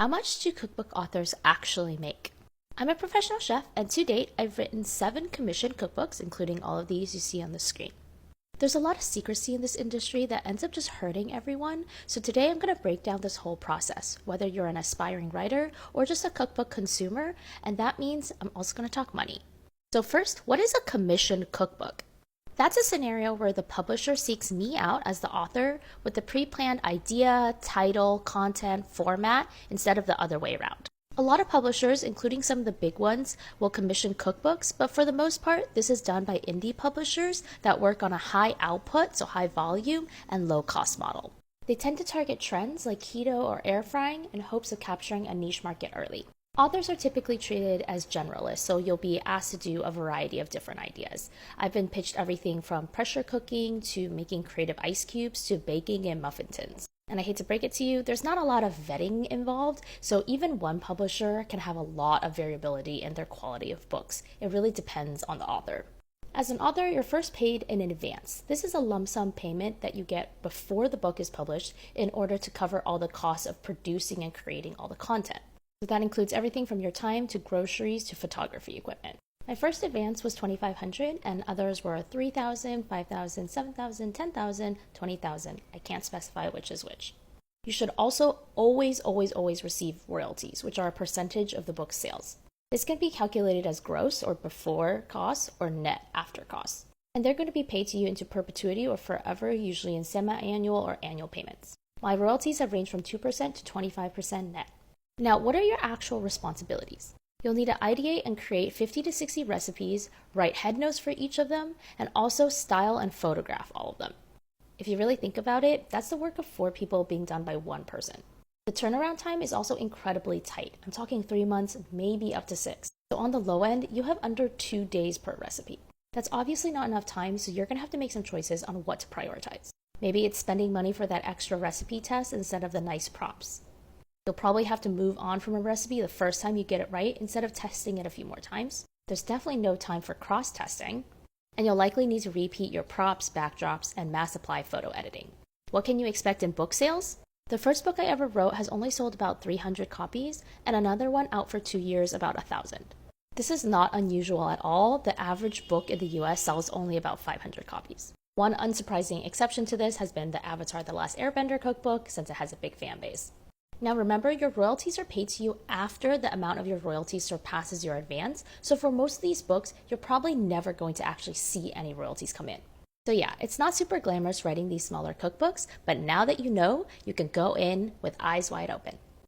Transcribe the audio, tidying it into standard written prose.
How much do cookbook authors actually make? I'm a professional chef, and to date, I've written 7 commissioned cookbooks, including all of these you see on the screen. There's a lot of secrecy in this industry that ends up just hurting everyone, so today I'm going to break down this whole process, whether you're an aspiring writer or just a cookbook consumer, and that means I'm also going to talk money. So first, what is a commissioned cookbook? That's a scenario where the publisher seeks me out as the author with the pre-planned idea, title, content, format, instead of the other way around. A lot of publishers, including some of the big ones, will commission cookbooks, but for the most part, this is done by indie publishers that work on a high output, so high volume, and low cost model. They tend to target trends like keto or air frying in hopes of capturing a niche market early. Authors are typically treated as generalists, so you'll be asked to do a variety of different ideas. I've been pitched everything from pressure cooking to making creative ice cubes to baking in muffin tins. And I hate to break it to you, there's not a lot of vetting involved, so even one publisher can have a lot of variability in their quality of books. It really depends on the author. As an author, you're first paid in advance. This is a lump sum payment that you get before the book is published in order to cover all the costs of producing and creating all the content. So that includes everything from your time to groceries to photography equipment. My first advance was $2,500 and others were $3,000, $5,000, $7,000, $10,000, $20,000. I can't specify which is which. You should also always receive royalties, which are a percentage of the book's sales. This can be calculated as gross or before costs or net after costs. And they're going to be paid to you into perpetuity or forever, usually in semi-annual or annual payments. My royalties have ranged from 2% to 25% net. Now, what are your actual responsibilities? You'll need to ideate and create 50 to 60 recipes, write head notes for each of them, and also style and photograph all of them. If you really think about it, that's the work of 4 people being done by 1 person. The turnaround time is also incredibly tight. I'm talking 3 months, maybe up to 6. So on the low end, you have under 2 days per recipe. That's obviously not enough time, so you're going to have to make some choices on what to prioritize. Maybe it's spending money for that extra recipe test instead of the nice prompts. You'll probably have to move on from a recipe the first time you get it right instead of testing it a few more times. There's definitely no time for cross-testing. And you'll likely need to repeat your props, backdrops, and mass apply photo editing. What can you expect in book sales? The first book I ever wrote has only sold about 300 copies, and another one out for 2 years about 1,000. This is not unusual at all. The average book in the US sells only about 500 copies. One unsurprising exception to this has been the Avatar: The Last Airbender cookbook, since it has a big fan base. Now remember, your royalties are paid to you after the amount of your royalties surpasses your advance, so for most of these books, you're probably never going to actually see any royalties come in. So yeah, it's not super glamorous writing these smaller cookbooks, but now that you know, you can go in with eyes wide open.